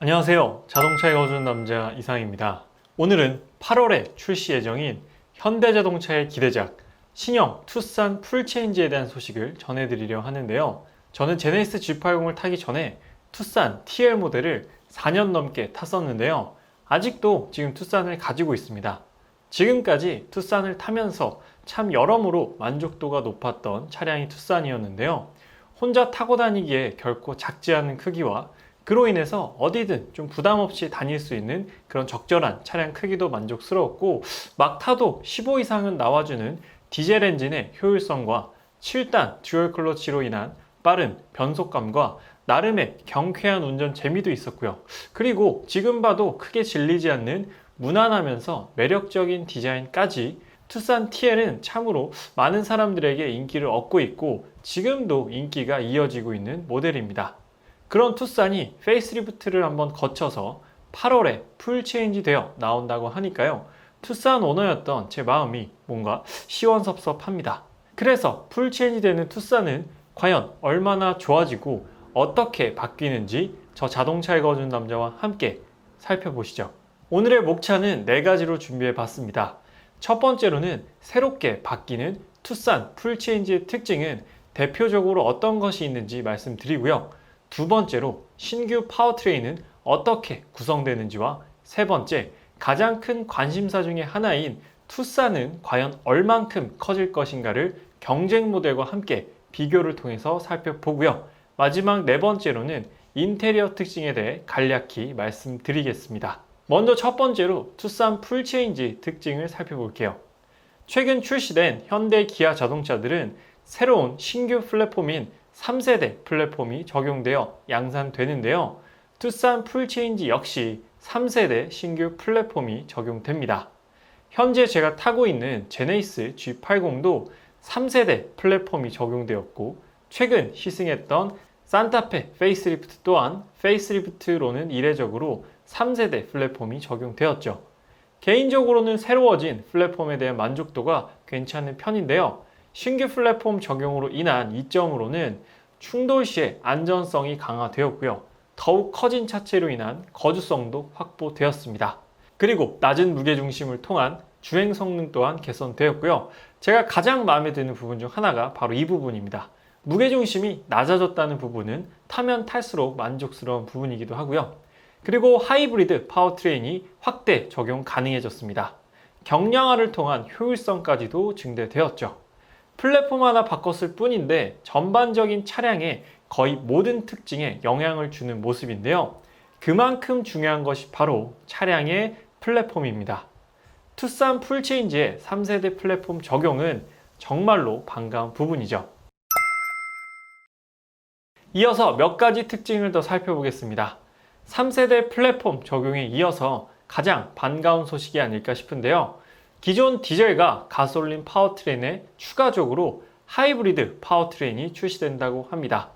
안녕하세요. 자동차에 거주는 남자 이상입니다. 오늘은 8월에 출시 예정인 현대자동차의 기대작 신형 투싼 풀체인지에 대한 소식을 전해드리려 하는데요. 저는 제네시스 G80을 타기 전에 투싼 TL 모델을 4년 넘게 탔었는데요. 아직도 지금 투싼을 가지고 있습니다. 지금까지 투싼을 타면서 참 여러모로 만족도가 높았던 차량이 투싼이었는데요. 혼자 타고 다니기에 결코 작지 않은 크기와 그로 인해서 어디든 좀 부담 없이 다닐 수 있는 그런 적절한 차량 크기도 만족스러웠고, 막 타도 15 이상은 나와주는 디젤 엔진의 효율성과 7단 듀얼 클러치로 인한 빠른 변속감과 나름의 경쾌한 운전 재미도 있었고요. 그리고 지금 봐도 크게 질리지 않는 무난하면서 매력적인 디자인까지 투싼 TL은 참으로 많은 사람들에게 인기를 얻고 있고 지금도 인기가 이어지고 있는 모델입니다. 그런 투싼이 페이스리프트를 한번 거쳐서 8월에 풀 체인지 되어 나온다고 하니까요. 투싼 오너였던 제 마음이 뭔가 시원섭섭합니다. 그래서 풀 체인지 되는 투싼은 과연 얼마나 좋아지고 어떻게 바뀌는지 저 자동차에 거주는 남자와 함께 살펴보시죠. 오늘의 목차는 4가지로 준비해 봤습니다. 첫 번째로는 새롭게 바뀌는 투싼 풀 체인지의 특징은 대표적으로 어떤 것이 있는지 말씀드리고요. 두 번째로 신규 파워트레인은 어떻게 구성되는지와 세 번째, 가장 큰 관심사 중에 하나인 투싼은 과연 얼만큼 커질 것인가를 경쟁 모델과 함께 비교를 통해서 살펴보고요. 마지막 네 번째로는 인테리어 특징에 대해 간략히 말씀드리겠습니다. 먼저 첫 번째로 투싼 풀체인지 특징을 살펴볼게요. 최근 출시된 현대 기아 자동차들은 새로운 신규 플랫폼인 3세대 플랫폼이 적용되어 양산되는데요. 투싼 풀체인지 역시 3세대 신규 플랫폼이 적용됩니다. 현재 제가 타고 있는 제네시스 G80도 3세대 플랫폼이 적용되었고 최근 시승했던 산타페 페이스리프트 또한 페이스리프트로는 이례적으로 3세대 플랫폼이 적용되었죠. 개인적으로는 새로워진 플랫폼에 대한 만족도가 괜찮은 편인데요. 신규 플랫폼 적용으로 인한 이점으로는 충돌 시에 안전성이 강화되었고요. 더욱 커진 차체로 인한 거주성도 확보되었습니다. 그리고 낮은 무게중심을 통한 주행 성능 또한 개선되었고요. 제가 가장 마음에 드는 부분 중 하나가 바로 이 부분입니다. 무게중심이 낮아졌다는 부분은 타면 탈수록 만족스러운 부분이기도 하고요. 그리고 하이브리드 파워트레인이 확대 적용 가능해졌습니다. 경량화를 통한 효율성까지도 증대되었죠. 플랫폼 하나 바꿨을 뿐인데 전반적인 차량의 거의 모든 특징에 영향을 주는 모습인데요. 그만큼 중요한 것이 바로 차량의 플랫폼입니다. 투싼 풀체인지의 3세대 플랫폼 적용은 정말로 반가운 부분이죠. 이어서 몇 가지 특징을 더 살펴보겠습니다. 3세대 플랫폼 적용에 이어서 가장 반가운 소식이 아닐까 싶은데요. 기존 디젤과 가솔린 파워트레인에 추가적으로 하이브리드 파워트레인이 출시된다고 합니다.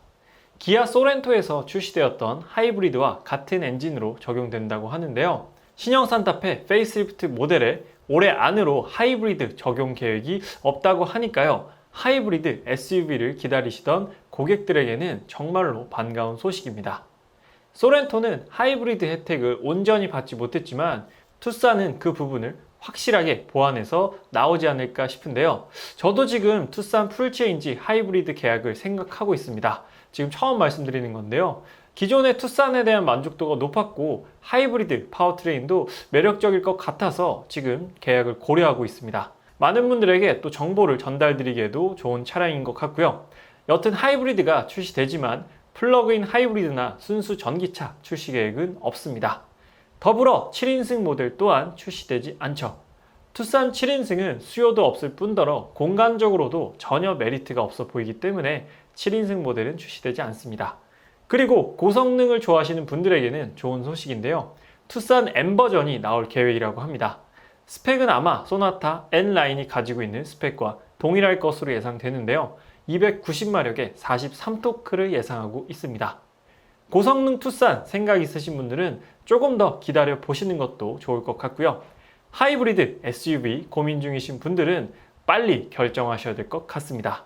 기아 소렌토에서 출시되었던 하이브리드와 같은 엔진으로 적용된다고 하는데요. 신형 산타페 페이스리프트 모델에 올해 안으로 하이브리드 적용 계획이 없다고 하니까요. 하이브리드 SUV를 기다리시던 고객들에게는 정말로 반가운 소식입니다. 소렌토는 하이브리드 혜택을 온전히 받지 못했지만 투싼은 그 부분을 확실하게 보완해서 나오지 않을까 싶은데요. 저도 지금 투싼 풀체인지 하이브리드 계약을 생각하고 있습니다. 지금 처음 말씀드리는 건데요. 기존의 투싼에 대한 만족도가 높았고 하이브리드 파워트레인도 매력적일 것 같아서 지금 계약을 고려하고 있습니다. 많은 분들에게 또 정보를 전달드리기에도 좋은 차량인 것 같고요. 여튼 하이브리드가 출시되지만 플러그인 하이브리드나 순수 전기차 출시 계획은 없습니다. 더불어 7인승 모델 또한 출시되지 않죠. 투싼 7인승은 수요도 없을 뿐더러 공간적으로도 전혀 메리트가 없어 보이기 때문에 7인승 모델은 출시되지 않습니다. 그리고 고성능을 좋아하시는 분들에게는 좋은 소식인데요. 투싼 M 버전이 나올 계획이라고 합니다. 스펙은 아마 소나타 N라인이 가지고 있는 스펙과 동일할 것으로 예상되는데요. 290마력의 43토크를 예상하고 있습니다. 고성능 투싼 생각 있으신 분들은 조금 더 기다려 보시는 것도 좋을 것 같고요. 하이브리드 SUV 고민 중이신 분들은 빨리 결정하셔야 될 것 같습니다.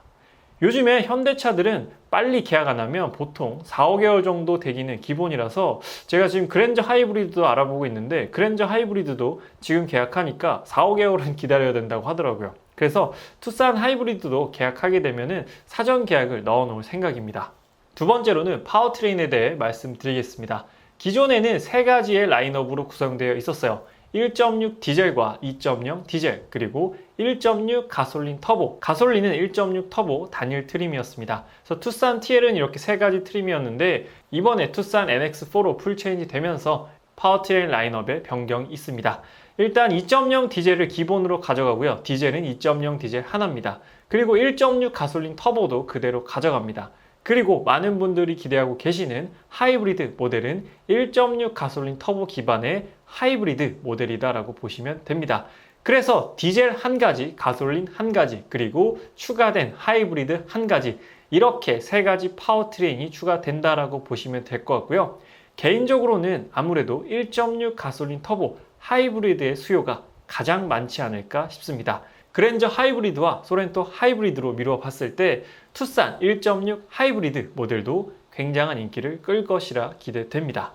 요즘에 현대차들은 빨리 계약 안 하면 보통 4, 5개월 정도 되기는 기본이라서 제가 지금 그랜저 하이브리드도 알아보고 있는데 그랜저 하이브리드도 지금 계약하니까 4, 5개월은 기다려야 된다고 하더라고요. 그래서 투싼 하이브리드도 계약하게 되면은 사전 계약을 넣어 놓을 생각입니다. 두 번째로는 파워트레인에 대해 말씀드리겠습니다. 기존에는 세 가지의 라인업으로 구성되어 있었어요. 1.6 디젤과 2.0 디젤, 그리고 1.6 가솔린 터보. 가솔린은 1.6 터보 단일 트림이었습니다. 그래서 투싼 TL은 이렇게 세 가지 트림이었는데 이번에 투싼 NX4로 풀 체인지 되면서 파워트레인 라인업에 변경이 있습니다. 일단 2.0 디젤을 기본으로 가져가고요. 디젤은 2.0 디젤 하나입니다. 그리고 1.6 가솔린 터보도 그대로 가져갑니다. 그리고 많은 분들이 기대하고 계시는 하이브리드 모델은 1.6 가솔린 터보 기반의 하이브리드 모델이다라고 보시면 됩니다. 그래서 디젤 한 가지, 가솔린 한 가지, 그리고 추가된 하이브리드 한 가지, 이렇게 세 가지 파워트레인이 추가된다라고 보시면 될 것 같고요. 개인적으로는 아무래도 1.6 가솔린 터보 하이브리드의 수요가 가장 많지 않을까 싶습니다. 그랜저 하이브리드와 소렌토 하이브리드로 미루어 봤을 때 투싼 1.6 하이브리드 모델도 굉장한 인기를 끌 것이라 기대됩니다.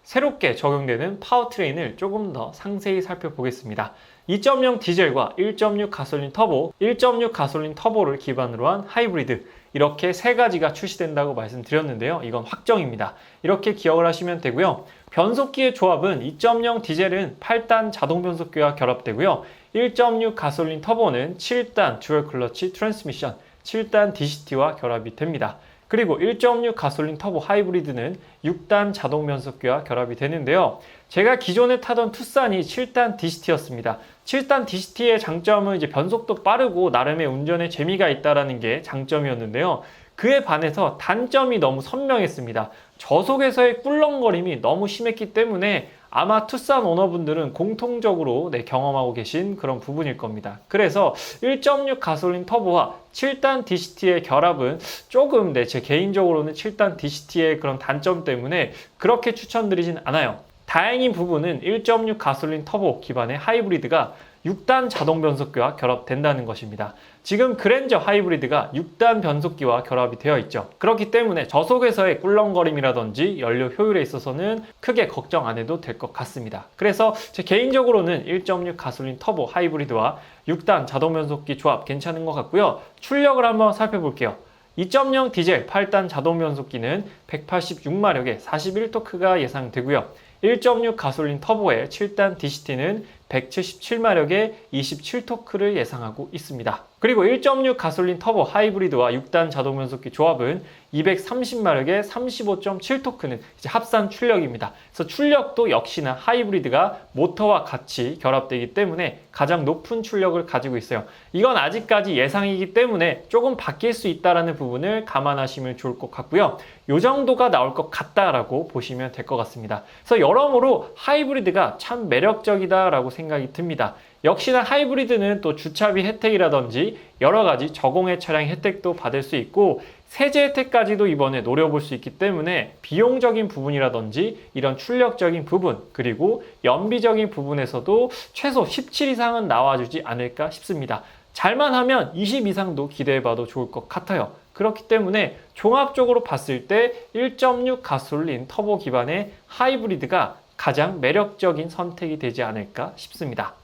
새롭게 적용되는 파워트레인을 조금 더 상세히 살펴보겠습니다. 2.0 디젤과 1.6 가솔린 터보, 1.6 가솔린 터보를 기반으로 한 하이브리드, 이렇게 세 가지가 출시된다고 말씀드렸는데요. 이건 확정입니다. 이렇게 기억을 하시면 되고요. 변속기의 조합은 2.0 디젤은 8단 자동 변속기와 결합되고요. 1.6 가솔린 터보는 7단 듀얼 클러치 트랜스미션, 7단 DCT와 결합이 됩니다. 그리고 1.6 가솔린 터보 하이브리드는 6단 자동 변속기와 결합이 되는데요. 제가 기존에 타던 투싼이 7단 DCT였습니다. 7단 DCT의 장점은 이제 변속도 빠르고 나름의 운전에 재미가 있다는 게 장점이었는데요. 그에 반해서 단점이 너무 선명했습니다. 저속에서의 꿀렁거림이 너무 심했기 때문에 아마 투싼 오너분들은 공통적으로 경험하고 계신 그런 부분일 겁니다. 그래서 1.6 가솔린 터보와 7단 DCT의 결합은 조금 제 개인적으로는 7단 DCT의 그런 단점 때문에 그렇게 추천드리진 않아요. 다행인 부분은 1.6 가솔린 터보 기반의 하이브리드가 6단 자동 변속기와 결합된다는 것입니다. 지금 그랜저 하이브리드가 6단 변속기와 결합이 되어 있죠. 그렇기 때문에 저속에서의 꿀렁거림이라든지 연료 효율에 있어서는 크게 걱정 안 해도 될 것 같습니다. 그래서 제 개인적으로는 1.6 가솔린 터보 하이브리드와 6단 자동 변속기 조합 괜찮은 것 같고요. 출력을 한번 살펴볼게요. 2.0 디젤 8단 자동 변속기는 186마력에 41토크가 예상되고요. 1.6 가솔린 터보의 7단 DCT는 177마력에 27토크를 예상하고 있습니다. 그리고 1.6 가솔린 터보 하이브리드와 6단 자동 변속기 조합은 230마력에 35.7토크는 이제 합산 출력입니다. 그래서 출력도 역시나 하이브리드가 모터와 같이 결합되기 때문에 가장 높은 출력을 가지고 있어요. 이건 아직까지 예상이기 때문에 조금 바뀔 수 있다는 부분을 감안하시면 좋을 것 같고요. 이 정도가 나올 것 같다라고 보시면 될 것 같습니다. 그래서 여러모로 하이브리드가 참 매력적이다라고 생각이 듭니다. 역시나 하이브리드는 또 주차비 혜택이라든지 여러 가지 저공해 차량 혜택도 받을 수 있고 세제 혜택까지도 이번에 노려볼 수 있기 때문에 비용적인 부분이라든지 이런 출력적인 부분 그리고 연비적인 부분에서도 최소 17 이상은 나와주지 않을까 싶습니다. 잘만 하면 20 이상도 기대해봐도 좋을 것 같아요. 그렇기 때문에 종합적으로 봤을 때 1.6 가솔린 터보 기반의 하이브리드가 가장 매력적인 선택이 되지 않을까 싶습니다.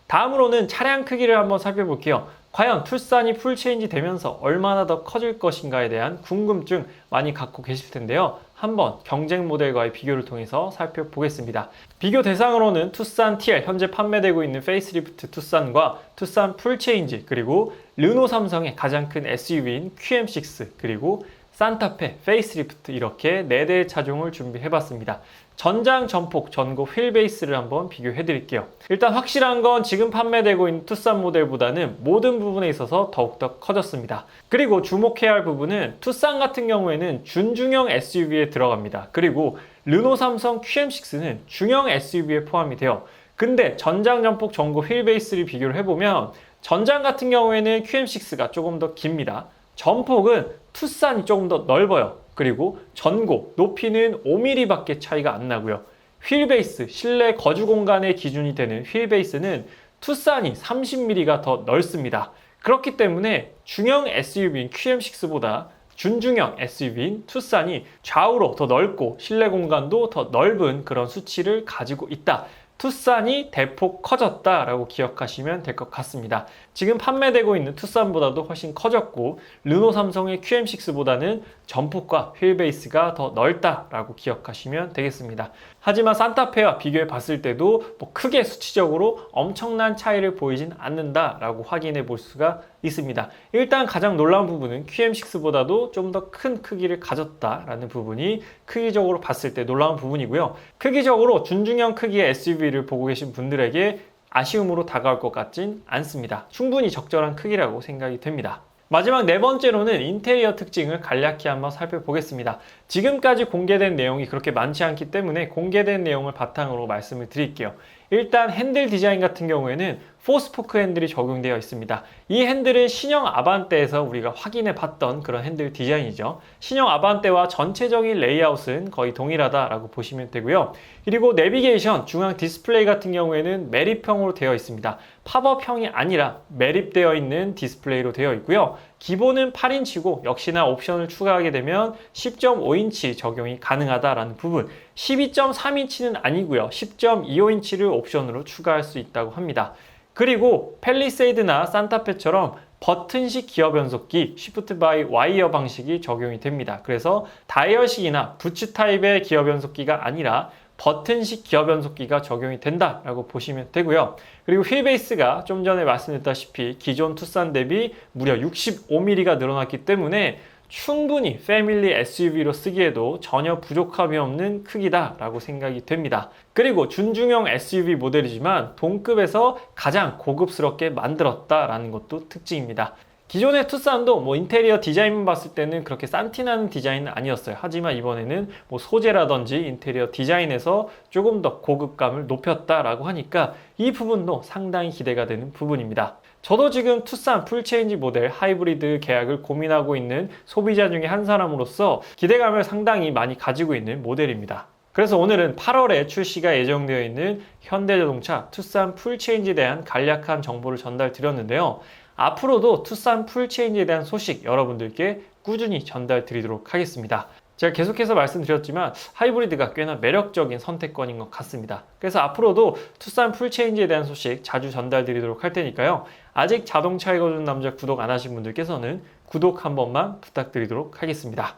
다음으로는 차량 크기를 한번 살펴볼게요. 과연 투싼이 풀체인지 되면서 얼마나 더 커질 것인가에 대한 궁금증 많이 갖고 계실 텐데요. 한번 경쟁 모델과의 비교를 통해서 살펴보겠습니다. 비교 대상으로는 투싼 TL, 현재 판매되고 있는 페이스리프트 투싼과 투싼 풀체인지, 그리고 르노 삼성의 가장 큰 SUV인 QM6, 그리고 산타페, 페이스리프트 이렇게 4대의 차종을 준비해봤습니다. 전장, 전폭, 전고, 휠베이스를 한번 비교해 드릴게요. 일단 확실한 건 지금 판매되고 있는 투싼 모델보다는 모든 부분에 있어서 더욱더 커졌습니다. 그리고 주목해야 할 부분은 투싼 같은 경우에는 준중형 SUV에 들어갑니다. 그리고 르노 삼성 QM6는 중형 SUV에 포함이 돼요. 근데 전장, 전폭, 전고, 휠베이스를 비교를 해보면 전장 같은 경우에는 QM6가 조금 더 깁니다. 전폭은 투싼이 조금 더 넓어요. 그리고 전고, 높이는 5mm 밖에 차이가 안 나고요. 휠베이스, 실내 거주 공간의 기준이 되는 휠베이스는 투싼이 30mm가 더 넓습니다. 그렇기 때문에 중형 SUV인 QM6보다 준중형 SUV인 투싼이 좌우로 더 넓고 실내 공간도 더 넓은 그런 수치를 가지고 있다. 투싼이 대폭 커졌다라고 기억하시면 될 것 같습니다. 지금 판매되고 있는 투싼보다도 훨씬 커졌고 르노 삼성의 QM6보다는 전폭과 휠베이스가 더 넓다라고 기억하시면 되겠습니다. 하지만 산타페와 비교해 봤을 때도 크게 수치적으로 엄청난 차이를 보이진 않는다라고 확인해 볼 수가 있습니다. 일단 가장 놀라운 부분은 QM6보다도 좀 더 큰 크기를 가졌다라는 부분이 크기적으로 봤을 때 놀라운 부분이고요. 크기적으로 준중형 크기의 SUV를 보고 계신 분들에게 아쉬움으로 다가올 것 같진 않습니다. 충분히 적절한 크기라고 생각이 됩니다. 마지막 네 번째로는 인테리어 특징을 간략히 한번 살펴보겠습니다. 지금까지 공개된 내용이 그렇게 많지 않기 때문에 공개된 내용을 바탕으로 말씀을 드릴게요. 일단 핸들 디자인 같은 경우에는 포스포크 핸들이 적용되어 있습니다. 이 핸들은 신형 아반떼에서 우리가 확인해 봤던 그런 핸들 디자인이죠. 신형 아반떼와 전체적인 레이아웃은 거의 동일하다라고 보시면 되고요. 그리고 내비게이션, 중앙 디스플레이 같은 경우에는 매립형으로 되어 있습니다. 팝업형이 아니라 매립되어 있는 디스플레이로 되어 있고요. 기본은 8인치고 역시나 옵션을 추가하게 되면 10.5인치 적용이 가능하다라는 부분, 12.3인치는 아니고요. 10.25인치를 옵션으로 추가할 수 있다고 합니다. 그리고 팰리세이드나 산타페처럼 버튼식 기어 변속기 Shift by Wire 방식이 적용이 됩니다. 그래서 다이얼식이나 부츠 타입의 기어 변속기가 아니라 버튼식 기어 변속기가 적용이 된다라고 보시면 되고요. 그리고 휠베이스가 좀 전에 말씀드렸다시피 기존 투싼 대비 무려 65mm가 늘어났기 때문에 충분히 패밀리 SUV로 쓰기에도 전혀 부족함이 없는 크기다라고 생각이 됩니다. 그리고 준중형 SUV 모델이지만 동급에서 가장 고급스럽게 만들었다라는 것도 특징입니다. 기존의 투싼도 인테리어 디자인만 봤을 때는 그렇게 싼티나는 디자인은 아니었어요. 하지만 이번에는 소재라든지 인테리어 디자인에서 조금 더 고급감을 높였다라고 하니까 이 부분도 상당히 기대가 되는 부분입니다. 저도 지금 투싼 풀체인지 모델 하이브리드 계약을 고민하고 있는 소비자 중에 한 사람으로서 기대감을 상당히 많이 가지고 있는 모델입니다. 그래서 오늘은 8월에 출시가 예정되어 있는 현대자동차 투싼 풀체인지에 대한 간략한 정보를 전달 드렸는데요. 앞으로도 투싼 풀체인지에 대한 소식 여러분들께 꾸준히 전달 드리도록 하겠습니다. 제가 계속해서 말씀드렸지만 하이브리드가 꽤나 매력적인 선택권인 것 같습니다. 그래서 앞으로도 투싼 풀체인지에 대한 소식 자주 전달 드리도록 할 테니까요. 아직 자동차 읽어주는 남자 구독 안 하신 분들께서는 구독 한 번만 부탁드리도록 하겠습니다.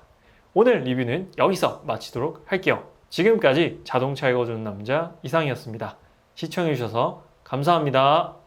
오늘 리뷰는 여기서 마치도록 할게요. 지금까지 자동차 읽어주는 남자 이상이었습니다. 시청해주셔서 감사합니다.